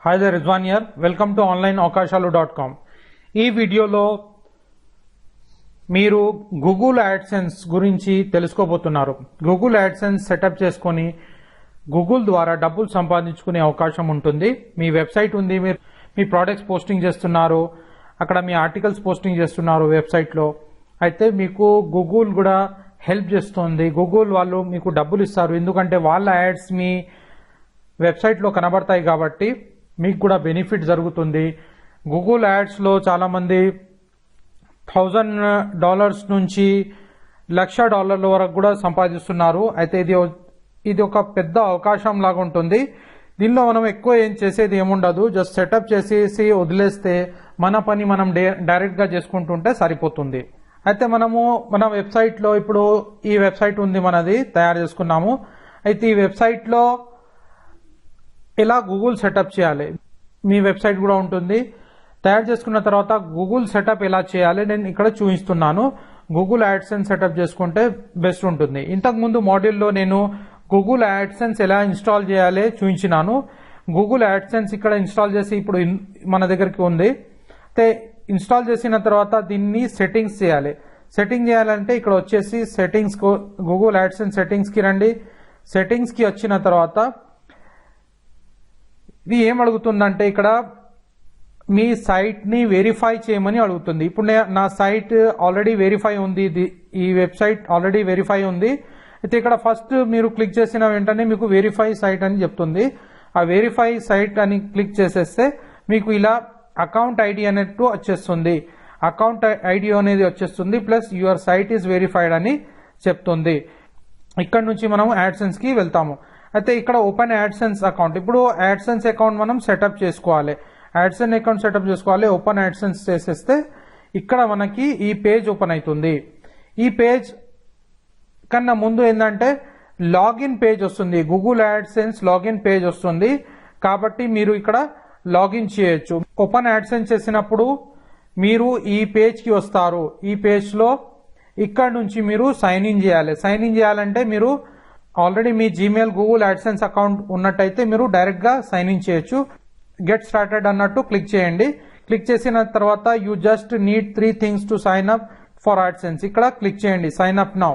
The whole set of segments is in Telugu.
Hi there, Rizwan here. Welcome to onlineavakashalu.com. ఈ వీడియోలో మీరు గూగుల్ యాడ్సెన్స్ గురించి తెలుసుకోబోతున్నారు. గూగుల్ యాడ్సెన్స్ సెటప్ చేసుకొని గూగుల్ ద్వారా డబ్బులు సంపాదించుకునే అవకాశం ఉంటుంది. మీ వెబ్సైట్ ఉంది, మీరు మీ ప్రొడక్ట్స్ పోస్టింగ్ చేస్తున్నారు, అక్కడ మీ ఆర్టికల్స్ పోస్టింగ్ చేస్తున్నారు వెబ్సైట్లో. అయితే మీకు గూగుల్ కూడా హెల్ప్ చేస్తుంది. గూగుల్ వాళ్ళు మీకు డబ్బులు ఇస్తారు, ఎందుకంటే వాళ్ళ యాడ్స్ మీ వెబ్సైట్లో కనబడతాయి కాబట్టి మీకు కూడా బెనిఫిట్ జరుగుతుంది. గూగుల్ యాడ్స్లో చాలామంది $1,000 నుంచి $1,00,000 వరకు కూడా సంపాదిస్తున్నారు. అయితే ఇది ఒక పెద్ద అవకాశం లాగా ఉంటుంది. దీనిలో మనం ఎక్కువ ఏం చేసేది ఏముండదు, జస్ట్ సెటప్ చేసేసి వదిలేస్తే మన పని మనం డైరెక్ట్గా చేసుకుంటుంటే సరిపోతుంది. అయితే మనము మన వెబ్సైట్లో ఇప్పుడు ఈ వెబ్సైట్ ఉంది, మనది తయారు చేసుకున్నాము. అయితే ఈ వెబ్సైట్లో ఎలా గూగుల్ సెటప్ చేయాలి, మీ వెబ్సైట్ కూడా ఉంటుంది. తయారు చేసుకున్న తర్వాత గూగుల్ సెటప్ ఎలా చేయాలి నేను ఇక్కడ చూపిస్తున్నాను. గూగుల్ యాడ్సెన్స్ సెటప్ చేసుకుంటే బెస్ట్ ఉంటుంది. ఇంతకుముందు మాడ్యూల్లో నేను గూగుల్ యాడ్సెన్స్ ఎలా ఇన్స్టాల్ చేయాలి చూపించినాను. గూగుల్ యాడ్సెన్స్ ఇక్కడ ఇన్స్టాల్ చేసి ఇప్పుడు మన దగ్గరికి ఉంది. అయితే ఇన్స్టాల్ చేసిన తర్వాత దీన్ని సెట్టింగ్స్ చేయాలి. సెట్టింగ్ చేయాలంటే ఇక్కడ వచ్చేసి సెట్టింగ్స్, గూగుల్ యాడ్సెన్స్ సెట్టింగ్స్కి రండి. సెట్టింగ్స్కి వచ్చిన తర్వాత ఇది ఏం అడుగుతుందంటే ఇక్కడ మీ సైట్ని వెరిఫై చేయమని అడుగుతుంది. ఇప్పుడు నా సైట్ ఆల్రెడీ వెరిఫై ఉంది, ఈ వెబ్సైట్ ఆల్రెడీ వెరిఫై ఉంది. అయితే ఇక్కడ ఫస్ట్ మీరు క్లిక్ చేసిన వెంటనే మీకు వెరిఫై సైట్ అని చెప్తుంది. ఆ వెరిఫై సైట్ అని క్లిక్ చేసేస్తే మీకు ఇలా అకౌంట్ ఐడి అనేట్టు వచ్చేస్తుంది. అకౌంట్ ఐడి అనేది వచ్చేస్తుంది, plus your site is verified అని చెప్తుంది. ఇక్కడ నుంచి మనం యాడ్సెన్స్కి వెళ్తాము. అయితే ఇక్కడ ఓపెన్ యాడ్సెన్స్ అకౌంట్, ఇప్పుడు యాడ్సెన్స్ అకౌంట్ మనం సెటప్ చేసుకోవాలి. యాడ్సెన్స్ అకౌంట్ సెటప్ చేసుకోవాలి. ఓపెన్ యాడ్సెన్స్ చేసేస్తే ఇక్కడ మనకి ఈ పేజ్ ఓపెన్ అవుతుంది. ఈ పేజ్ కన్నా ముందు ఏంటంటే లాగిన్ పేజ్ వస్తుంది, గూగుల్ యాడ్సెన్స్ లాగిన్ పేజ్ వస్తుంది. కాబట్టి మీరు ఇక్కడ లాగిన్ చేయొచ్చు. ఓపెన్ యాడ్సెన్స్ చేసినప్పుడు మీరు ఈ పేజ్కి వస్తారు. ఈ పేజ్లో ఇక్కడ నుంచి మీరు సైన్ ఇన్ చేయాలి. సైన్ ఇన్ చేయాలంటే మీరు ఆల్రెడీ మీ జీమెయిల్ గూగుల్ యాడ్సెన్స్ అకౌంట్ ఉన్నట్టయితే మీరు డైరెక్ట్గా సైన్ ఇన్ చేయొచ్చు. గెట్ స్టార్టెడ్ అన్నట్టు క్లిక్ చేయండి. క్లిక్ చేసిన తర్వాత you just need 3 things to sign up for AdSense. ఇక్కడ క్లిక్ చేయండి సైన్ అప్ నౌ,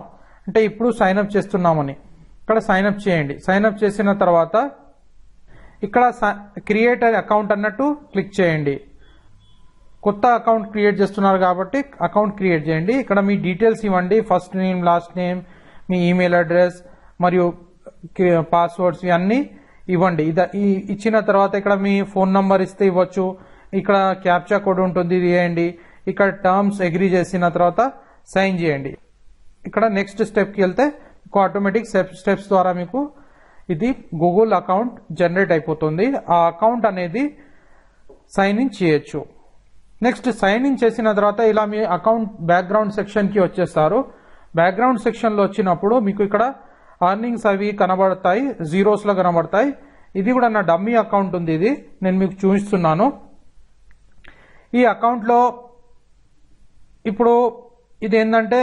అంటే ఇప్పుడు సైన్ అప్ చేస్తున్నామని. ఇక్కడ సైన్ అప్ చేయండి. సైన్ అప్ చేసిన తర్వాత ఇక్కడ క్రియేట్ అకౌంట్ అన్నట్టు క్లిక్ చేయండి. కొత్త అకౌంట్ క్రియేట్ చేస్తున్నారు కాబట్టి అకౌంట్ క్రియేట్ చేయండి. ఇక్కడ మీ డీటెయిల్స్ ఇవ్వండి, ఫస్ట్ నేమ్, లాస్ట్ నేమ్, మీ ఈమెయిల్ అడ్రస్ మరియు పాస్వర్డ్స్ ఇవన్నీ ఇవ్వండి. ఇచ్చిన తర్వాత ఇక్కడ మీ ఫోన్ నంబర్ ఇస్తే ఇవ్వచ్చు. ఇక్కడ క్యాప్చా కోడ్ ఉంటుంది, ఇది వేయండి. ఇక్కడ టర్మ్స్ అగ్రీ చేసిన తర్వాత సైన్ చేయండి. ఇక్కడ నెక్స్ట్ స్టెప్కి వెళ్తే ఆటోమేటిక్ స్టెప్స్ ద్వారా మీకు ఇది గూగుల్ అకౌంట్ జనరేట్ అయిపోతుంది. ఆ అకౌంట్ అనేది సైన్ ఇన్ చేయొచ్చు. నెక్స్ట్ సైన్ ఇన్ చేసిన తర్వాత ఇలా మీ అకౌంట్ బ్యాక్గ్రౌండ్ సెక్షన్కి వచ్చేస్తారు. బ్యాక్గ్రౌండ్ సెక్షన్లో వచ్చినప్పుడు మీకు ఇక్కడ అర్నింగ్స్ అవి కనబడతాయి, జీరోస్లో కనబడతాయి. ఇది కూడా నా డమ్మీ అకౌంట్ ఉంది, ఇది నేను మీకు చూపిస్తున్నాను. ఈ అకౌంట్లో ఇప్పుడు ఇది ఏంటంటే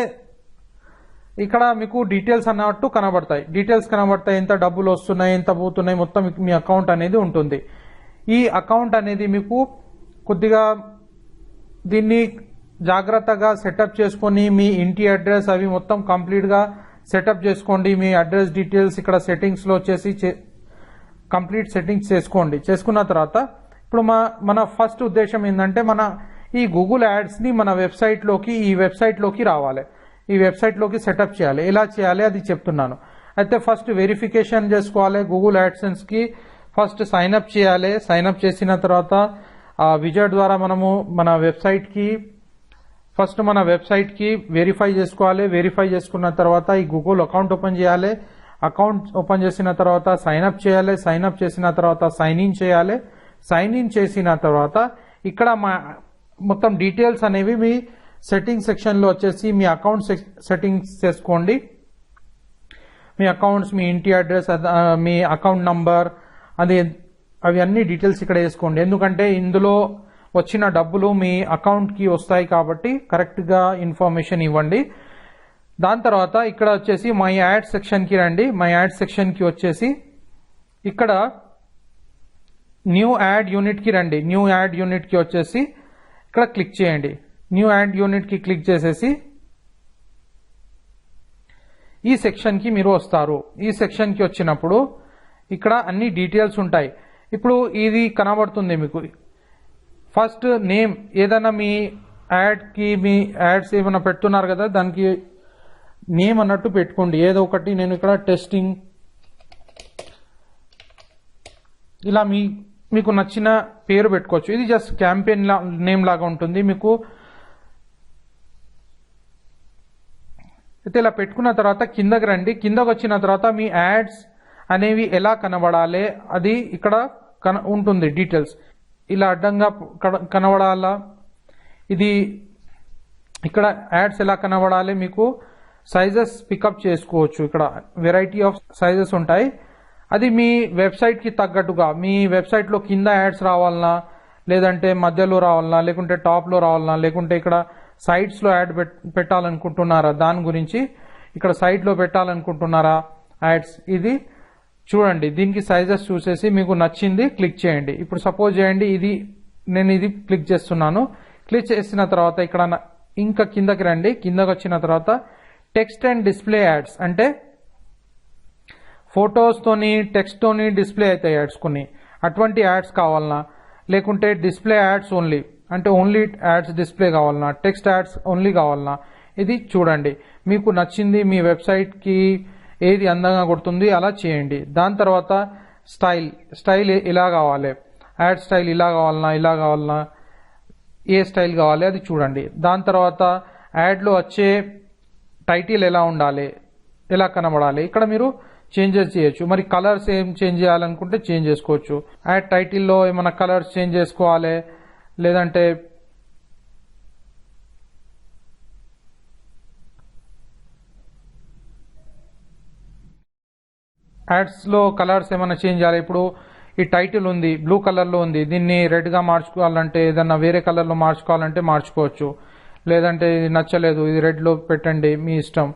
ఇక్కడ మీకు డీటెయిల్స్ అన్నట్టు కనబడతాయి. డీటెయిల్స్ కనబడతాయి, ఎంత డబ్బులు వస్తున్నాయి, ఎంత పోతున్నాయి, మొత్తం మీ అకౌంట్ అనేది ఉంటుంది. ఈ అకౌంట్ అనేది మీకు కొద్దిగా దీన్ని జాగ్రత్తగా సెటప్ చేసుకొని మీ ఇంటి అడ్రస్ అవి మొత్తం కంప్లీట్గా సెటప్ చేసుకోండి. మీ అడ్రస్ డీటెయిల్స్ ఇక్కడ సెట్టింగ్స్లో వచ్చేసి కంప్లీట్ సెట్టింగ్స్ చేసుకోండి. చేసుకున్న తర్వాత ఇప్పుడు మన ఫస్ట్ ఉద్దేశం ఏంటంటే మన ఈ గూగుల్ యాడ్స్ని మన ఈ వెబ్సైట్లోకి రావాలి, ఈ వెబ్సైట్లోకి సెటప్ చేయాలి. ఎలా చేయాలి అది చెప్తున్నాను. అయితే ఫస్ట్ వెరిఫికేషన్ చేసుకోవాలి. గూగుల్ యాడ్సెన్స్కి ఫస్ట్ సైన్అప్ చేయాలి. సైన్అప్ చేసిన తర్వాత ఆ విజార్డ్ ద్వారా మనము మన వెబ్సైట్కి వెరిఫై చేసుకోవాలి. వెరిఫై చేసుకున్న తర్వాత ఈ గూగుల్ అకౌంట్ ఓపెన్ చేయాలి. అకౌంట్ ఓపెన్ చేసిన తర్వాత సైన్అప్ చేయాలి. సైన్అప్ చేసిన తర్వాత సైన్ ఇన్ చేయాలి. సైన్ ఇన్ చేసిన తర్వాత ఇక్కడ మొత్తం డీటెయిల్స్ అనేవి మీ సెట్టింగ్ సెక్షన్లో వచ్చేసి మీ అకౌంట్ సెట్టింగ్స్ చేసుకోండి. మీ అకౌంట్స్, మీ ఇంటి అడ్రస్, మీ అకౌంట్ నంబర్, అవి అన్ని డీటెయిల్స్ ఇక్కడ వేసుకోండి. ఎందుకంటే ఇందులో వచ్చిన డబ్బులు మీ అకౌంట్కి వస్తాయి కాబట్టి కరెక్ట్గా ఇన్ఫర్మేషన్ ఇవ్వండి. దాని తర్వాత ఇక్కడ వచ్చేసి మై యాడ్ సెక్షన్కి రండి. మై యాడ్ సెక్షన్కి వచ్చేసి ఇక్కడ న్యూ యాడ్ యూనిట్ కి రండి. న్యూ యాడ్ యూనిట్ కి వచ్చేసి ఇక్కడ క్లిక్ చేయండి. న్యూ యాడ్ యూనిట్ కి క్లిక్ చేసేసి ఈ సెక్షన్ కి మీరు వస్తారు. ఈ సెక్షన్ కి వచ్చినప్పుడు ఇక్కడ అన్ని డీటెయిల్స్ ఉంటాయి. ఇప్పుడు ఇది కనబడుతుంది మీకు. ఫస్ట్ నేమ్, ఏదైనా మీ యాడ్ కి మీ యాడ్స్ ఏమైనా పెడుతున్నారు కదా, దానికి నేమ్ అన్నట్టు పెట్టుకోండి ఏదో ఒకటి. నేను ఇక్కడ టెస్టింగ్ ఇలా మీకు నచ్చిన పేరు పెట్టుకోవచ్చు. ఇది జస్ట్ క్యాంపెయిన్ నేమ్ లాగా ఉంటుంది. మీకు అయితే ఇలా పెట్టుకున్న తర్వాత కిందకి రండి. కిందకి వచ్చిన తర్వాత మీ యాడ్స్ అనేవి ఎలా కనబడాలి అది ఇక్కడ ఉంటుంది డీటెయిల్స్. ఇలా అడ్డంగా కనబడాలా, ఇది ఇక్కడ యాడ్స్ ఎలా కనబడాలి, మీకు సైజెస్ పికప్ చేసుకోవచ్చు. ఇక్కడ వెరైటీ ఆఫ్ సైజెస్ ఉంటాయి. అది మీ వెబ్సైట్ కి తగ్గట్టుగా, మీ వెబ్సైట్ లో కింద యాడ్స్ రావాలన్నా, లేదంటే మధ్యలో రావాలన్నా, లేకుంటే టాప్ లో రావాలన్నా, లేకుంటే ఇక్కడ సైట్స్ లో యాడ్ పెట్టాలనుకుంటున్నారా, దాని గురించి ఇక్కడ సైట్ లో పెట్టాలనుకుంటున్నారా యాడ్స్, ఇది చూడండి. దీనికి సైజెస్ చూసేసి మీకు నచ్చింది క్లిక్ చేయండి. ఇప్పుడు సపోజ్ చేయండి నేను ఇది క్లిక్ చేస్తున్నాను. క్లిక్ చేసిన తర్వాత ఇక్కడ ఇంకా కిందకి రండి. కిందకి వచ్చిన తర్వాత టెక్స్ట్ అండ్ డిస్ప్లే యాడ్స్, అంటే ఫొటోస్ తోని టెక్స్ట్ తోని డిస్ప్లే అవుతాయి యాడ్స్ కొన్ని. అటువంటి యాడ్స్ కావాలన్నా, లేకుంటే డిస్ప్లే యాడ్స్ ఓన్లీ, అంటే ఓన్లీ యాడ్స్ డిస్ప్లే కావాలన్నా, టెక్స్ట్ యాడ్స్ ఓన్లీ కావాలన్నా, ఇది చూడండి. మీకు నచ్చింది మీ వెబ్సైట్ కి ఏది అందంగా కొడుతుంది అలా చేయండి. దాని తర్వాత స్టైల్ ఇలా కావాలి, యాడ్ స్టైల్ ఇలా కావాలన్నా ఏ స్టైల్ కావాలి అది చూడండి. దాని తర్వాత యాడ్ లో వచ్చే టైటిల్ ఎలా ఉండాలి, ఎలా కనబడాలి, ఇక్కడ మీరు చేంజెస్ చేయొచ్చు. మరి కలర్స్ ఏం చేంజ్ చేయాలనుకుంటే చేంజ్ చేసుకోవచ్చు. యాడ్ టైటిల్లో ఏమైనా కలర్స్ చేంజ్ చేసుకోవాలి, లేదంటే యాడ్స్ లో కలర్స్ ఏమైనా చేంజ్ చేయాలి. ఇప్పుడు ఈ టైటిల్ ఉంది బ్లూ కలర్ లో ఉంది, దీన్ని రెడ్ గా మార్చుకోవాలంటే, ఏదన్నా వేరే కలర్ లో మార్చుకోవాలంటే మార్చుకోవచ్చు. లేదంటే ఇది నచ్చలేదు, ఇది రెడ్ లో పెట్టండి, మీ ఇష్టం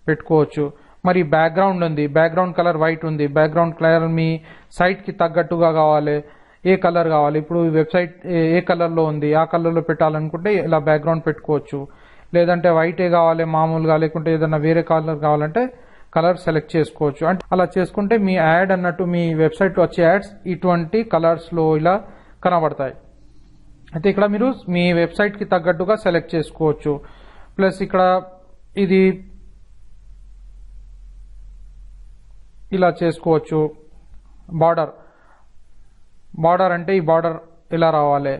పెట్టుకోవచ్చు. మరి బ్యాక్గ్రౌండ్ ఉంది, బ్యాక్గ్రౌండ్ కలర్ వైట్ ఉంది, బ్యాక్గ్రౌండ్ కలర్ మీ సైట్ కి తగ్గట్టుగా కావాలి, ఏ కలర్ కావాలి. ఇప్పుడు వెబ్సైట్ ఏ కలర్ లో ఉంది ఆ కలర్ లో పెట్టాలనుకుంటే ఇలా బ్యాక్గ్రౌండ్ పెట్టుకోవచ్చు. లేదంటే వైటే కావాలి మామూలుగా, లేకుంటే ఏదన్నా వేరే కలర్ కావాలంటే కలర్ సెలెక్ట్ చేసుకోవచ్చు. అంటే అలా చేసుకుంటే మీ యాడ్ అన్నట్టు మీ వెబ్సైట్ లో వచ్చే యాడ్స్ ఇటువంటి కలర్స్ లో ఇలా కనబడతాయి. అయితే ఇక్కడ మీరు మీ వెబ్సైట్ కి తగ్గట్టుగా సెలెక్ట్ చేసుకోవచ్చు. ప్లస్ ఇక్కడ ఇది ఇలా చేసుకోవచ్చు. బార్డర్ అంటే ఈ బార్డర్ ఇలా రావాలి.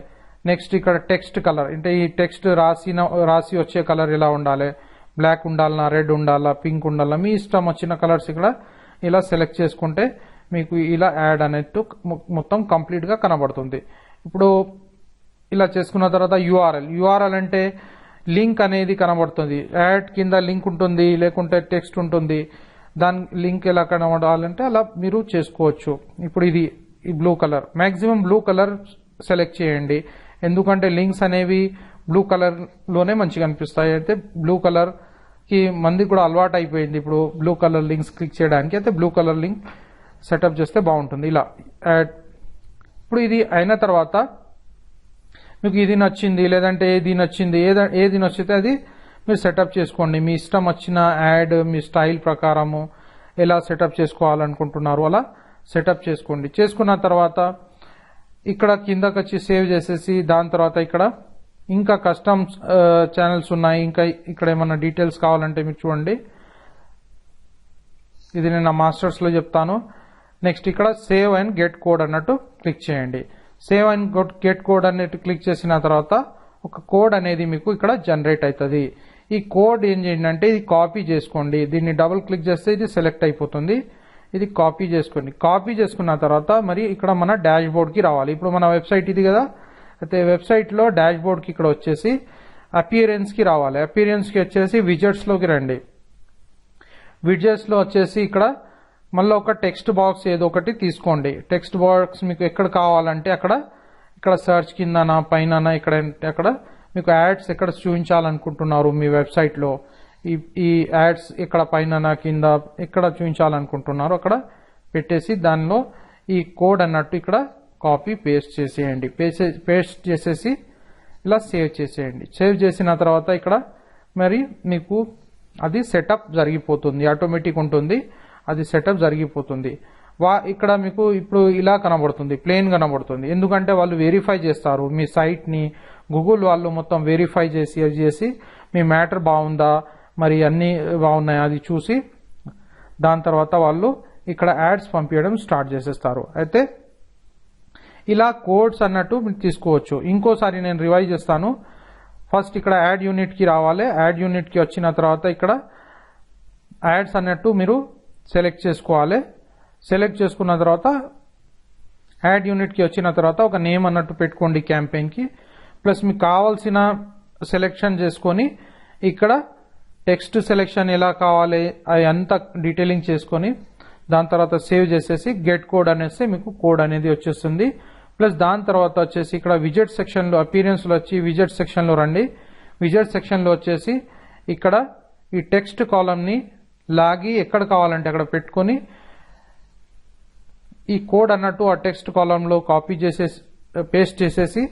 నెక్స్ట్ ఇక్కడ టెక్స్ట్ కలర్, అంటే ఈ టెక్స్ట్ రాసి వచ్చే కలర్ ఇలా ఉండాలి. బ్లాక్ ఉండాలన్నా, రెడ్ ఉండాలా, పింక్ ఉండాలా, మీ ఇష్టం వచ్చిన కలర్స్ ఇక్కడ ఇలా సెలెక్ట్ చేసుకుంటే మీకు ఇలా యాడ్ అనేది మొత్తం కంప్లీట్ గా కనబడుతుంది. ఇప్పుడు ఇలా చేసుకున్న తర్వాత యూఆర్ఎల్ అంటే లింక్ అనేది కనబడుతుంది. యాడ్ కింద లింక్ ఉంటుంది, లేకుంటే టెక్స్ట్ ఉంటుంది. దాని లింక్ ఎలా కనబడాలంటే అలా మీరు చేసుకోవచ్చు. ఇప్పుడు ఇది ఈ blue colour, maximum blue colour select చేయండి. ఎందుకంటే లింక్స్ అనేవి బ్లూ కలర్ లోనే మంచిగా అనిపిస్తాయి. అయితే బ్లూ కలర్ కి మంది కూడా అలవాటు అయిపోయింది ఇప్పుడు బ్లూ కలర్ లింక్స్ క్లిక్ చేయడానికి. అయితే బ్లూ కలర్ లింక్ సెటప్ చేస్తే బాగుంటుంది. ఇలా యాడ్. ఇప్పుడు ఇది అయిన తర్వాత మీకు ఇది నచ్చింది, లేదంటే ఏది నచ్చితే అది మీరు సెటప్ చేసుకోండి. మీ ఇష్టం వచ్చిన యాడ్ మీ స్టైల్ ప్రకారము ఎలా సెటప్ చేసుకోవాలనుకుంటున్నారు అలా సెటప్ చేసుకోండి. చేసుకున్న తర్వాత ఇక్కడ కిందకి వచ్చి సేవ్ చేసేసి, దాని తర్వాత ఇక్కడ ఇంకా కస్టమ్ ఛానల్స్ ఉన్నాయి. ఇంకా ఇక్కడ ఏమన్నా డీటెయిల్స్ కావాలంటే మీరు చూడండి. ఇది నేను నా మాస్టర్స్ లో చెప్తాను. నెక్స్ట్ ఇక్కడ సేవ్ అండ్ గెట్ కోడ్ అన్నట్టు క్లిక్ చేయండి. సేవ్ అండ్ గెట్ కోడ్ అన్నట్టు క్లిక్ చేసిన తర్వాత ఒక కోడ్ అనేది మీకు ఇక్కడ జనరేట్ అవుతుంది. ఈ కోడ్ ఏం చేయండి అంటే ఇది కాపీ చేసుకోండి. దీన్ని డబుల్ క్లిక్ చేస్తే ఇది సెలెక్ట్ అయిపోతుంది. ఇది కాపీ చేసుకోండి. కాపీ చేసుకున్న తర్వాత మరి ఇక్కడ మన డాష్ బోర్డ్ కి రావాలి. ఇప్పుడు మన వెబ్సైట్ ఇది కదా, అయితే వెబ్సైట్ లో డాష్ బోర్డ్ కి ఇక్కడ వచ్చేసి అపియరెన్స్ కి రావాలి. అపియరెన్స్ కి వచ్చేసి విజెట్స్ లోకి రండి. విజెట్స్ లో వచ్చేసి ఇక్కడ మళ్ళీ ఒక టెక్స్ట్ బాక్స్ ఏదో ఒకటి తీసుకోండి. టెక్స్ట్ బాక్స్ మీకు ఎక్కడ కావాలంటే ఇక్కడ సర్చ్ కిందనా పైన అక్కడ మీకు యాడ్స్ ఎక్కడ చూపించాలనుకుంటున్నారు మీ వెబ్సైట్ లో, ఈ యాడ్స్ ఇక్కడ పైన కింద ఎక్కడ చూపించాలనుకుంటున్నారు అక్కడ పెట్టేసి దానిలో ఈ కోడ్ అన్నట్టు ఇక్కడ కాపీ పేస్ట్ చేసేయండి. పేస్ట్ చేసేసి ఇలా సేవ్ చేసేయండి. సేవ్ చేసిన తర్వాత ఇక్కడ మరి మీకు అది సెటప్ జరిగిపోతుంది, ఆటోమేటిక్ ఉంటుంది, అది సెటప్ జరిగిపోతుంది. ఇక్కడ మీకు ఇప్పుడు ఇలా కనబడుతుంది, ప్లేన్ కనబడుతుంది. ఎందుకంటే వాళ్ళు వెరిఫై చేస్తారు మీ సైట్ ని. గూగుల్ వాళ్ళు మొత్తం వెరిఫై చేసి మీ మ్యాటర్ బాగుందా, మరి అన్ని బాగున్నాయా అది చూసి దాని తర్వాత వాళ్ళు ఇక్కడ యాడ్స్ పంపించడం స్టార్ట్ చేసేస్తారు. అయితే ఇలా కోడ్స్ అన్నట్టు మీరు తీసుకోవచ్చు. ఇంకోసారి నేను రివైజ్ చేస్తాను. ఫస్ట్ ఇక్కడ యాడ్ యూనిట్ కి రావాలి. యాడ్ యూనిట్ కి వచ్చిన తర్వాత ఇక్కడ యాడ్స్ అన్నట్టు మీరు సెలెక్ట్ చేసుకోవాలి. సెలెక్ట్ చేసుకున్న తర్వాత యాడ్ యూనిట్ కి వచ్చిన తర్వాత ఒక నేమ్ అన్నట్టు పెట్టుకోండి క్యాంపెయిన్ కి. ప్లస్ మీకు కావాల్సిన సెలెక్షన్ చేసుకొని ఇక్కడ టెక్స్ట్ సెలెక్షన్ ఎలా కావాలి అది అంతా డీటెయిలింగ్ చేసుకొని దాని తర్వాత సేవ్ చేసేసి గెట్ కోడ్ అనేసి మీకు కోడ్ అనేది వచ్చేస్తుంది. ప్లస్ దాని తర్వాత వచ్చేసి ఇక్కడ విజెట్ సెక్షన్ లో అపీరెన్స్ లో వచ్చి విజెట్ సెక్షన్ లో రండి. విజెట్ సెక్షన్ లో వచ్చేసి ఇక్కడ ఈ టెక్స్ట్ కాలమ్ ని లాగి ఎక్కడ కావాలంటే అక్కడ పెట్టుకొని ఈ కోడ్ అన్నట్టు ఆ టెక్స్ట్ కాలమ్ లో కాపీ చేసేసి పేస్ట్ చేసేసి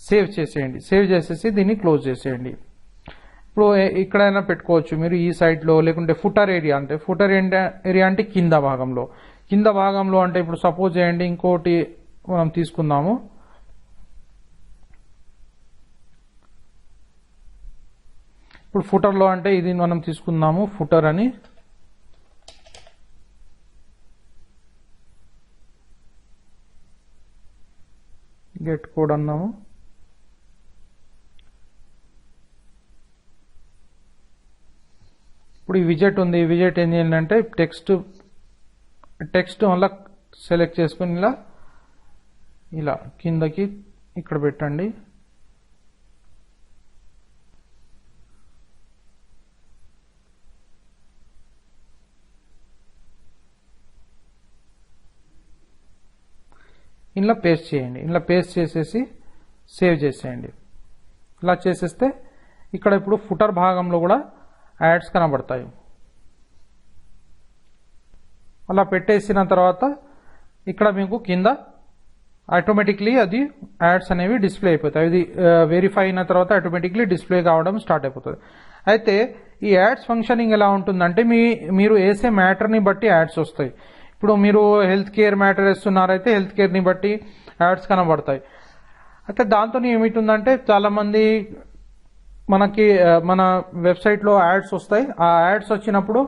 సేవ్ చేసేయండి. సేవ్ చేసేసి దీన్ని క్లోజ్ చేసేయండి. ఇప్పుడు ఎక్కడైనా పెట్టుకోవచ్చు మీరు ఈ సైట్ లో, లేకుంటే ఫుటర్ ఏరియా అంటే కింద భాగంలో అంటే ఇప్పుడు సపోజ్ చేయండి ఇంకోటి మనం తీసుకుందాము. ఇప్పుడు ఫుటర్ లో అంటే ఇది మనం తీసుకుందాము ఫుటర్ అని. గెట్ కోడ్ అన్నాము. ఇప్పుడు ఈ విజెట్ ఉంది. ఈ విజెట్ ఏం చేయాలంటే టెక్స్ట్ వల్ల సెలెక్ట్ చేసుకుని ఇలా కిందకి ఇక్కడ పెట్టండి. ఇలా పేస్ట్ చేయండి. ఇలా పేస్ట్ చేసేసి సేవ్ చేసేయండి. ఇలా చేసేస్తే ఇక్కడ ఇప్పుడు ఫుటర్ భాగంలో కూడా యాడ్స్ కనబడతాయి. అలా పెట్టేసిన తర్వాత ఇక్కడ మీకు కింద ఆటోమేటిక్లీ అది యాడ్స్ అనేవి డిస్ప్లే అయిపోతాయి. ఇది వెరిఫై అయిన తర్వాత ఆటోమేటిక్లీ డిస్ప్లే కావడం స్టార్ట్ అయిపోతుంది. అయితే ఈ యాడ్స్ ఫంక్షనింగ్ ఎలా ఉంటుందంటే మీరు వేసే మ్యాటర్ని బట్టి యాడ్స్ వస్తాయి. ఇప్పుడు మీరు హెల్త్ కేర్ మ్యాటర్ వేస్తున్నారైతే హెల్త్ కేర్ని బట్టి యాడ్స్ కనబడతాయి. అయితే దాంతో ఏమిటుందంటే చాలా మంది మనకి మన వెబ్సైట్లో యాడ్స్ వస్తాయి. ఆ యాడ్స్ వచ్చినప్పుడు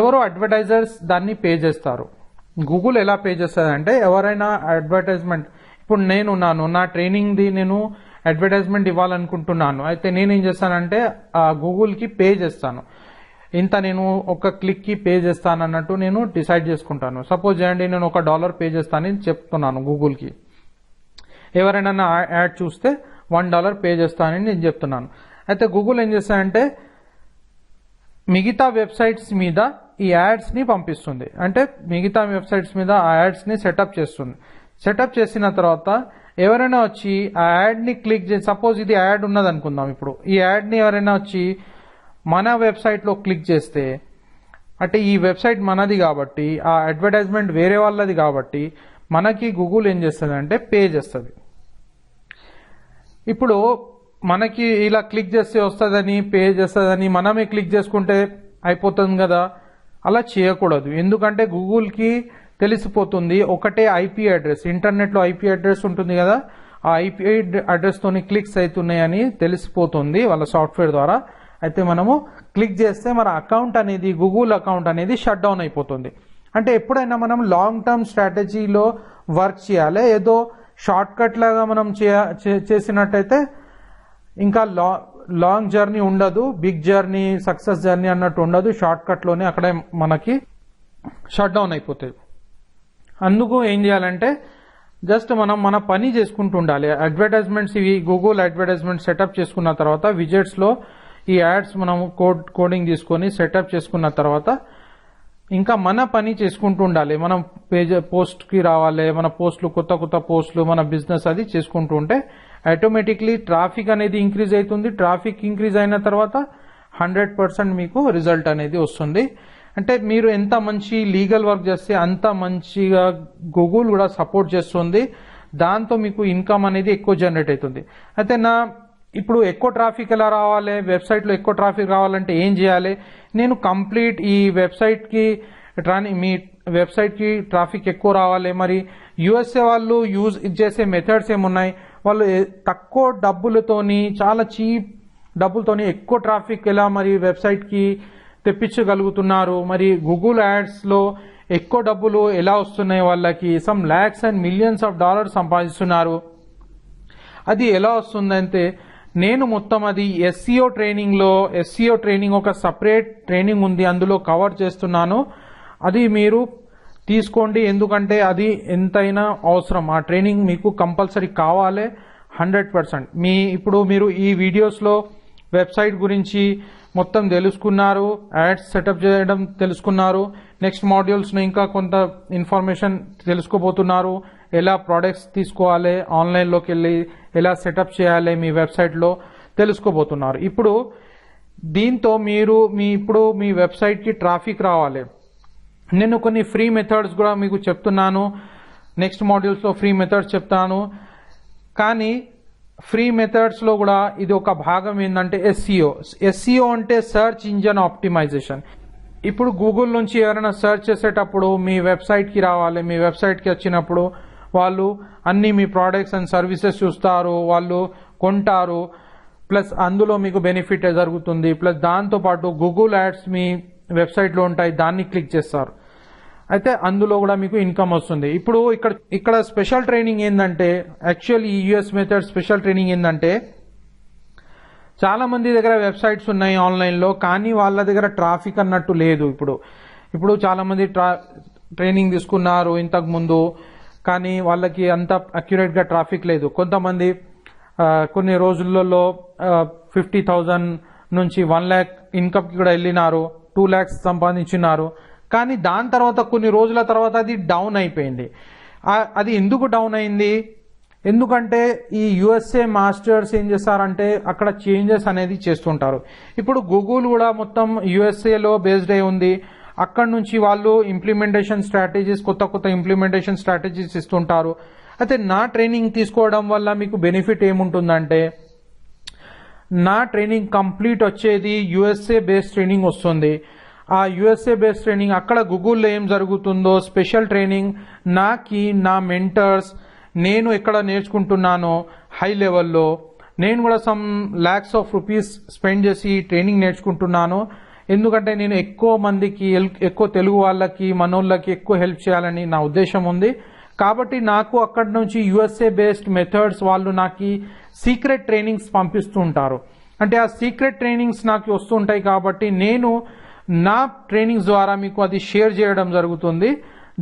ఎవరో అడ్వర్టైజర్స్ దాన్ని పే చేస్తారు. గూగుల్ ఎలా పే చేస్తుంది అంటే ఎవరైనా అడ్వర్టైజ్మెంట్, ఇప్పుడు నా ట్రైనింగ్ది నేను అడ్వర్టైజ్మెంట్ ఇవ్వాలనుకుంటున్నాను. అయితే నేనేం చేస్తానంటే ఆ గూగుల్కి పే చేస్తాను. ఇంత నేను ఒక క్లిక్కి పే చేస్తాను అన్నట్టు నేను డిసైడ్ చేసుకుంటాను. సపోజ్ చేయండి నేను $1 పే చేస్తానని చెప్తున్నాను గూగుల్కి. ఎవరైనా నా యాడ్ చూస్తే $1 పే చేస్తానని నేను చెప్తున్నాను. అయితే గూగుల్ ఏం చేస్తానంటే మిగతా వెబ్సైట్స్ మీద ఈ యాడ్స్ ని పంపిస్తుంది. అంటే మిగతా వెబ్సైట్స్ మీద ఆ యాడ్స్ ని సెటప్ చేస్తుంది. సెటప్ చేసిన తర్వాత ఎవరైనా వచ్చి ఆ యాడ్ ని క్లిక్ చేసి, సపోజ్ ఇది యాడ్ ఉన్నది అనుకుందాం. ఇప్పుడు ఈ యాడ్ ని ఎవరైనా వచ్చి మన వెబ్సైట్ లో క్లిక్ చేస్తే, అంటే ఈ వెబ్సైట్ మనది కాబట్టి ఆ అడ్వర్టైజ్మెంట్ వేరే వాళ్ళది కాబట్టి మనకి గూగుల్ ఏం చేస్తుంది అంటే పే చేస్తుంది. ఇప్పుడు మనకి ఇలా క్లిక్ చేస్తే వస్తుందని, పే చేస్తుందని మనమే క్లిక్ చేసుకుంటే అయిపోతుంది కదా. అలా చేయకూడదు. ఎందుకంటే గూగుల్కి తెలిసిపోతుంది ఒకటే ఐపీ అడ్రస్, ఇంటర్నెట్లో ఐపీ అడ్రస్ ఉంటుంది కదా, ఆ ఐపీ అడ్రస్ తోని క్లిక్స్ అవుతున్నాయని తెలిసిపోతుంది వాళ్ళ సాఫ్ట్వేర్ ద్వారా. అయితే మనము క్లిక్ చేస్తే మన అకౌంట్ అనేది, గూగుల్ అకౌంట్ అనేది షట్ డౌన్ అయిపోతుంది. అంటే ఎప్పుడైనా మనం లాంగ్ టర్మ్ స్ట్రాటజీలో వర్క్ చేయాలి. ఏదో షార్ట్ కట్ లాగా మనం చేసినట్టయితే ఇంకా లాంగ్ జర్నీ ఉండదు, బిగ్ జర్నీ, సక్సెస్ జర్నీ అన్నట్టు ఉండదు. షార్ట్ కట్ లోనే అక్కడే మనకి షట్ డౌన్ అయిపోతుంది. అందుకు ఏం చేయాలంటే జస్ట్ మనం మన పని చేసుకుంటూ ఉండాలి. అడ్వర్టైజ్మెంట్స్ ఇవి గూగుల్ అడ్వర్టైజ్మెంట్ సెటప్ చేసుకున్న తర్వాత విజెట్స్ లో ఈ యాడ్స్ మనం కోడింగ్ తీసుకొని సెటప్ చేసుకున్న తర్వాత ఇంకా మన పని చేసుకుంటూ ఉండాలి. మనం పోస్ట్ కి రావాలి, మన పోస్టులు, కొత్త పోస్టులు, మన బిజినెస్ అది చేసుకుంటూ ఉంటే ఆటోమేటిక్లీ ట్రాఫిక్ అనేది ఇంక్రీజ్ అవుతుంది. ట్రాఫిక్ ఇంక్రీజ్ అయిన తర్వాత 100% మీకు రిజల్ట్ అనేది వస్తుంది. అంటే మీరు ఎంత మంచి లీగల్ వర్క్ చేస్తే అంత మంచిగా గూగుల్ కూడా సపోర్ట్ చేస్తుంది. దాంతో మీకు ఇన్కమ్ అనేది ఎక్కువ జనరేట్ అవుతుంది. అయితే ఇప్పుడు ఎక్కువ ట్రాఫిక్ ఎలా రావాలి, వెబ్సైట్లో ఎక్కువ ట్రాఫిక్ రావాలంటే ఏం చేయాలి? నేను కంప్లీట్ ఈ వెబ్సైట్కి మీ వెబ్సైట్కి ట్రాఫిక్ ఎక్కువ రావాలి. మరి యూఎస్ఏ వాళ్ళు యూజ్ చేసే మెథడ్స్ ఏమున్నాయి? వాళ్ళు తక్కువ డబ్బులతోని, చాలా చీప్ డబ్బులతోని ఎక్కువ ట్రాఫిక్ ఎలా మరి వెబ్సైట్కి తెప్పించగలుగుతున్నారు? మరి గూగుల్ యాడ్స్లో ఎక్కువ డబ్బులు ఎలా వస్తున్నాయి? వాళ్ళకి some lakhs and millions of dollars సంపాదిస్తున్నారు. అది ఎలా వస్తుందంటే నేను మొత్తం అది ఎస్సీఓ ట్రైనింగ్ ఒక సపరేట్ ట్రైనింగ్ ఉంది, అందులో కవర్ చేస్తున్నాను. అది మీరు తీసుకోండి, ఎందుకంటే అది ఎంతైనా అవసరం. ఆ ట్రైనింగ్ మీకు కంపల్సరీ కావాలి 100%. ఇప్పుడు మీరు ఈ వీడియోస్లో వెబ్సైట్ గురించి మొత్తం తెలుసుకున్నారు, యాడ్స్ సెటప్ చేయడం తెలుసుకున్నారు. నెక్స్ట్ మాడ్యూల్స్లో ఇంకా కొంత ఇన్ఫర్మేషన్ తెలుసుకోబోతున్నారు. ఎలా ప్రోడక్ట్స్ తీసుకోవాలి, ఆన్లైన్లోకి వెళ్ళి ఎలా సెటప్ చేయాలి మీ వెబ్సైట్లో తెలుసుకోబోతున్నారు. ఇప్పుడు దీంతో మీరు మీ వెబ్సైట్కి ట్రాఫిక్ రావాలి. నేను కొన్ని ఫ్రీ మెథడ్స్ కూడా మీకు చెప్తున్నాను. నెక్స్ట్ మాడ్యూల్స్లో ఫ్రీ మెథడ్స్ చెప్తాను. కానీ ఫ్రీ మెథడ్స్లో కూడా ఇది ఒక భాగం ఏంటంటే ఎస్సీఓ అంటే సర్చ్ ఇంజన్ ఆప్టిమైజేషన్. ఇప్పుడు గూగుల్ నుంచి ఎవరైనా సర్చ్ చేసేటప్పుడు మీ వెబ్సైట్కి రావాలి. మీ వెబ్సైట్కి వచ్చినప్పుడు వాళ్ళు అన్ని మీ ప్రోడక్ట్స్ అండ్ సర్వీసెస్ చూస్తారు, వాళ్ళు కొంటారు. ప్లస్ అందులో మీకు బెనిఫిట్ జరుగుతుంది. ప్లస్ దాంతోపాటు గూగుల్ యాడ్స్ మీ వెబ్సైట్లో ఉంటాయి, దాన్ని క్లిక్ చేస్తారు. అయితే అందులో కూడా మీకు ఇన్కమ్ వస్తుంది. ఇప్పుడు ఇక్కడ స్పెషల్ ట్రైనింగ్ ఏంటంటే, యాక్చువల్లీ ఈ యూఎస్ మెథడ్ స్పెషల్ ట్రైనింగ్ ఏంటంటే, చాలా మంది దగ్గర వెబ్సైట్స్ ఉన్నాయి ఆన్లైన్లో, కానీ వాళ్ళ దగ్గర ట్రాఫిక్ అన్నట్టు లేదు. ఇప్పుడు చాలా మంది ట్రైనింగ్ తీసుకున్నారు ఇంతకు ముందు, కానీ వాళ్ళకి అంత అక్యురేట్గా ట్రాఫిక్ లేదు. కొంతమంది కొన్ని రోజులలో 50,000 నుంచి 1 lakh ఇన్కమ్కి కూడా వెళ్ళినారు, 2 lakhs సంపాదించినారు. కానీ దాని తర్వాత కొన్ని రోజుల తర్వాత అది డౌన్ అయిపోయింది. అది ఎందుకు డౌన్ అయింది? ఎందుకంటే ఈ యుఎస్ఏ మాస్టర్స్ ఏం చేస్తారంటే అక్కడ చేంజెస్ అనేది చేస్తుంటారు. ఇప్పుడు గూగుల్ కూడా మొత్తం యుఎస్ఏలో బేస్డ్ అయి ఉంది. అక్కడ నుంచి వాళ్ళు ఇంప్లిమెంటేషన్ స్ట్రాటజీస్, కొత్త ఇంప్లిమెంటేషన్ స్ట్రాటజీస్ ఇస్తుంటారు. అయితే నా ట్రైనింగ్ తీసుకోవడం వల్ల మీకు బెనిఫిట్ ఏముంటుందంటే, నా ట్రైనింగ్ కంప్లీట్ వచ్చేది యుఎస్ఏ బేస్డ్ ట్రైనింగ్ వస్తుంది. ఆ యుఎస్ఏ బేస్డ్ ట్రైనింగ్ అక్కడ గూగుల్లో ఏం జరుగుతుందో స్పెషల్ ట్రైనింగ్ నా మెంటర్స్, నేను ఎక్కడ నేర్చుకుంటున్నానో హై లెవెల్లో, నేను కూడా some lakhs of rupees spend చేసి ట్రైనింగ్ నేర్చుకుంటున్నాను. ఎందుకంటే నేను ఎక్కువ మందికి, ఎక్కువ తెలుగు వాళ్ళకి, మనోళ్ళకి ఎక్కువ హెల్ప్ చేయాలని నా ఉద్దేశం ఉంది. కాబట్టి నాకు అక్కడి నుంచి యుఎస్ఏ బేస్డ్ మెథడ్స్ వాళ్ళు నాకు సీక్రెట్ ట్రైనింగ్స్ పంపిస్తూ ఉంటారు. అంటే ఆ సీక్రెట్ ట్రైనింగ్స్ నాకు వస్తుంటాయి కాబట్టి నేను నా ట్రైనింగ్స్ ద్వారా మీకు అది షేర్ చేయడం జరుగుతుంది.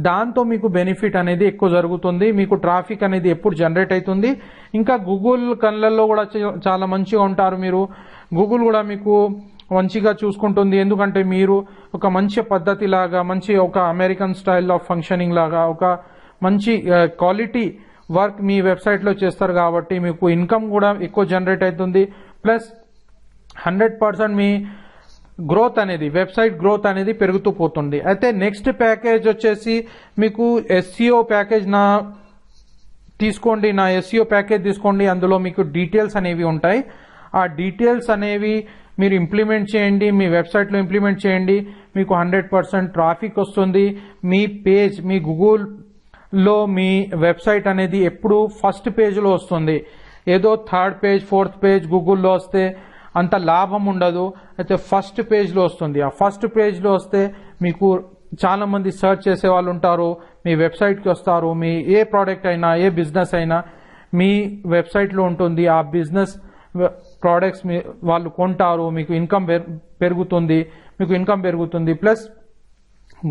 దాంతో మీకు బెనిఫిట్ అనేది ఎక్కువ జరుగుతుంది. మీకు ట్రాఫిక్ అనేది ఎప్పుడు జనరేట్ అవుతుంది. ఇంకా గూగుల్ కళ్ళల్లో కూడా చాలా మంచిగా ఉంటారు. గూగుల్ కూడా మీకు మంచిగా చూసుకుంటుంది. ఎందుకంటే మీరు ఒక మంచి పద్ధతి లాగా, ఒక అమెరికన్ స్టైల్ ఆఫ్ ఫంక్షనింగ్ లాగా ఒక మంచి క్వాలిటీ వర్క్ మీ వెబ్సైట్లో చేస్తారు కాబట్టి మీకు ఇన్కమ్ కూడా ఎక్కువ జనరేట్ అవుతుంది. ప్లస్ 100% మీ గ్రోత్ అనేది, వెబ్సైట్ గ్రోత్ అనేది పెరుగుతూ పోతుంది. అయితే నెక్స్ట్ ప్యాకేజ్ వచ్చేసి మీకు ఎస్సీఓ ప్యాకేజ్ తీసుకోండి. నా ఎస్సీఓ ప్యాకేజ్ తీసుకోండి. అందులో మీకు డీటెయిల్స్ అనేవి ఉంటాయి. ఆ డీటెయిల్స్ అనేవి మీరు ఇంప్లిమెంట్ చేయండి, మీ వెబ్సైట్లో ఇంప్లిమెంట్ చేయండి. మీకు 100% ట్రాఫిక్ వస్తుంది. మీ గూగుల్లో మీ వెబ్సైట్ అనేది ఎప్పుడు ఫస్ట్ పేజ్లో వస్తుంది. ఏదో 3rd పేజ్ 4th పేజ్ గూగుల్లో వస్తే అంత లాభం ఉండదు. అయితే ఫస్ట్ పేజ్లో వస్తుంది. ఆ ఫస్ట్ పేజ్లో వస్తే మీకు చాలా మంది సర్చ్ చేసే వాళ్ళు ఉంటారు, మీ వెబ్సైట్కి వస్తారు. మీ ఏ ప్రోడక్ట్ అయినా, ఏ బిజినెస్ అయినా మీ వెబ్సైట్లో ఉంటుంది. ఆ బిజినెస్ ప్రోడక్ట్స్ వాళ్ళు కొంటారు, మీకు ఇన్కమ్ పెరుగుతుంది. ప్లస్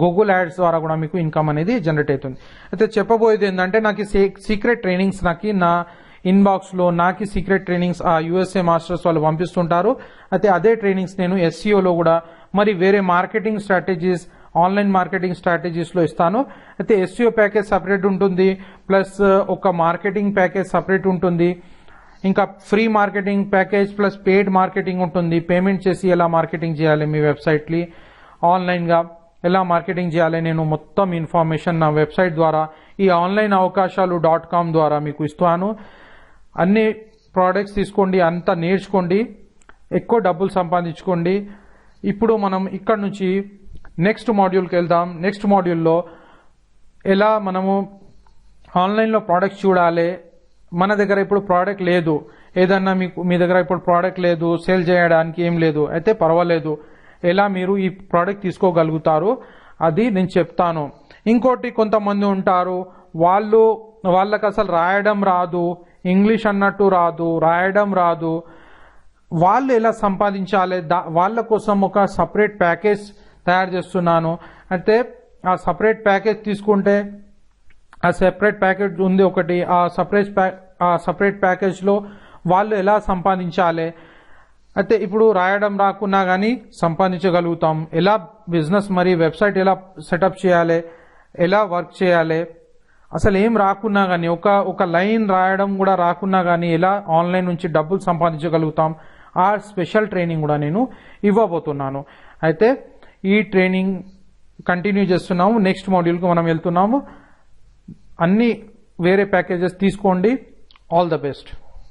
గూగుల్ యాడ్స్ ద్వారా కూడా మీకు ఇన్కమ్ అనేది జనరేట్ అవుతుంది. అయితే చెప్పబోయేది ఏంటంటే, నాకు సీక్రెట్ ట్రైనింగ్స్ నా ఇన్బాక్స్లో సీక్రెట్ ట్రైనింగ్స్ ఆ యూఎస్ఏ మాస్టర్స్ వాళ్ళు పంపిస్తుంటారు. అయితే అదే ట్రైనింగ్స్ నేను ఎస్సీఓలో కూడా మరి వేరే మార్కెటింగ్ స్ట్రాటజీస్, ఆన్లైన్ మార్కెటింగ్ స్ట్రాటజీస్లో ఇస్తాను. అయితే ఎస్సీఓ ప్యాకేజ్ సపరేట్ ఉంటుంది, ప్లస్ ఒక మార్కెటింగ్ ప్యాకేజ్ సపరేట్ ఉంటుంది. ఇంకా free marketing package plus paid marketing ఉంటుంది. పేమెంట్ చేసి ఎలా మార్కెటింగ్ చేయాలి మీ వెబ్సైట్ని ఆన్లైన్గా. ఎలా మార్కెటింగ్ చేయాలి నేను మొత్తం ఇన్ఫర్మేషన్ నా వెబ్సైట్ ద్వారా ఈ ఆన్లైన్ అవకాశాలు .com ద్వారా మీకు ఇస్తాను. అన్ని ప్రోడక్ట్స్ తీసుకోండి, అంతా నేర్చుకోండి, ఎక్కువ డబ్బులు సంపాదించుకోండి. ఇప్పుడు మనం ఇక్కడ నుంచి నెక్స్ట్ మాడ్యూల్కి వెళ్దాం. నెక్స్ట్ మాడ్యూల్లో ఎలా మనము ఆన్లైన్లో ప్రోడక్ట్స్ చూడాలి. మన దగ్గర ఇప్పుడు ప్రోడక్ట్ లేదు, ఏదన్నా మీ దగ్గర ఇప్పుడు ప్రోడక్ట్ లేదు, సేల్ చేయడానికి ఏం లేదు, అయితే పర్వాలేదు, ఎలా మీరు ఈ ప్రోడక్ట్ తీసుకోగలుగుతారు అది నేను చెప్తాను. ఇంకోటి కొంతమంది ఉంటారు, వాళ్ళకి అసలు రాయడం రాదు, ఇంగ్లీష్ అన్నట్టు రాదు, రాయడం రాదు, వాళ్ళు ఎలా సంపాదించాలి వాళ్ళ కోసం ఒక సపరేట్ ప్యాకేజ్ తయారు చేస్తున్నాను. అయితే ఆ సపరేట్ ప్యాకేజ్ తీసుకుంటే ఆ సెపరేట్ ప్యాకేజ్ ఉంది ఒకటి, ఆ సపరేట్ ప్యాకేజ్లో వాళ్ళు ఎలా సంపాదించాలి, అయితే ఇప్పుడు రాయడం రాకున్నా కానీ సంపాదించగలుగుతాం, ఎలా బిజినెస్ మరి వెబ్సైట్ ఎలా సెటప్ చేయాలి, ఎలా వర్క్ చేయాలి, అసలు ఏం రాకున్నా కానీ ఒక లైన్ రాయడం కూడా రాకున్నా కానీ ఎలా ఆన్లైన్ నుంచి డబ్బులు సంపాదించగలుగుతాం, ఆ స్పెషల్ ట్రైనింగ్ కూడా నేను ఇవ్వబోతున్నాను. అయితే ఈ ట్రైనింగ్ కంటిన్యూ చేస్తున్నాము. నెక్స్ట్ మాడ్యూల్కి మనం వెళ్తున్నాము. అన్ని వేరే ప్యాకేజెస్ తీసుకోండి. All the best.